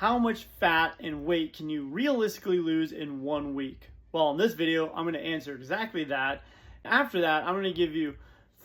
how much fat and weight can you realistically lose in 1 week? Well, in this video, I'm going to answer exactly that. After that, I'm going to give you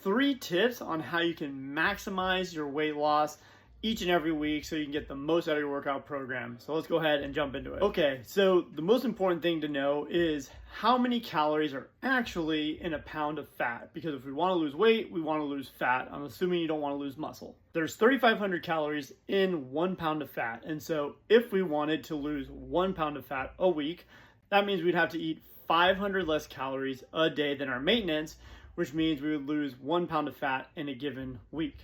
3 tips on how you can maximize your weight loss each and every week so you can get the most out of your workout program. So let's go ahead and jump into it. Okay, so the most important thing to know is how many calories are actually in a pound of fat. Because if we want to lose weight, we want to lose fat. I'm assuming you don't want to lose muscle. There's 3,500 calories in 1 pound of fat. And so if we wanted to lose 1 pound of fat a week, that means we'd have to eat 500 less calories a day than our maintenance, which means we would lose 1 pound of fat in a given week.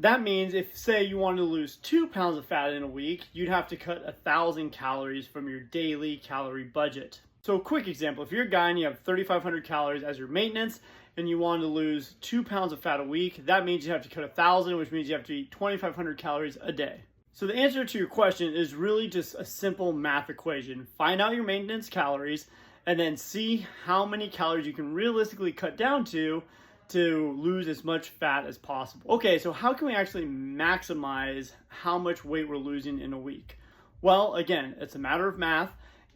That means if, say, you wanted to lose 2 pounds of fat in a week, you'd have to cut 1,000 calories from your daily calorie budget. So a quick example, if you're a guy and you have 3,500 calories as your maintenance and you want to lose 2 pounds of fat a week, that means you have to cut 1,000, which means you have to eat 2,500 calories a day. So the answer to your question is really just a simple math equation. Find out your maintenance calories and then see how many calories you can realistically cut down to lose as much fat as possible. Okay, so how can we actually maximize how much weight we're losing in a week? Well, again, it's a matter of math,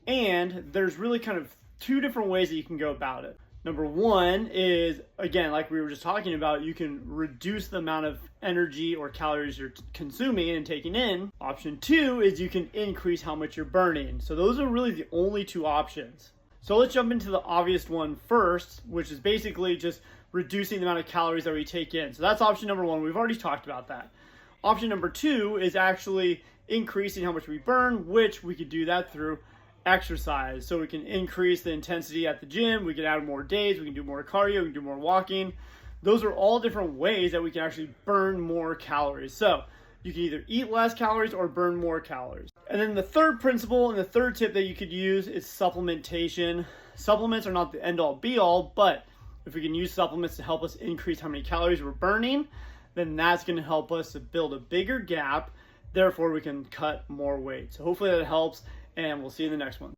and there's really kind of 2 different ways that you can go about it. Number 1 is, again, like we were just talking about, you can reduce the amount of energy or calories you're consuming and taking in. Option 2 is you can increase how much you're burning. So those are really the only 2 options. So let's jump into the obvious one first, which is basically just reducing the amount of calories that we take in. So that's option number 1. We've already talked about that. Option number 2 is actually increasing how much we burn, which we could do that through exercise. So we can increase the intensity at the gym, we can add more days, we can do more cardio, we can do more walking. Those are all different ways that we can actually burn more calories. So you can either eat less calories or burn more calories. And then the third principle and the third tip that you could use is supplementation. Supplements are not the end all be all, but if we can use supplements to help us increase how many calories we're burning, then that's going to help us to build a bigger gap. Therefore, we can cut more weight. So hopefully that helps, and we'll see you in the next one.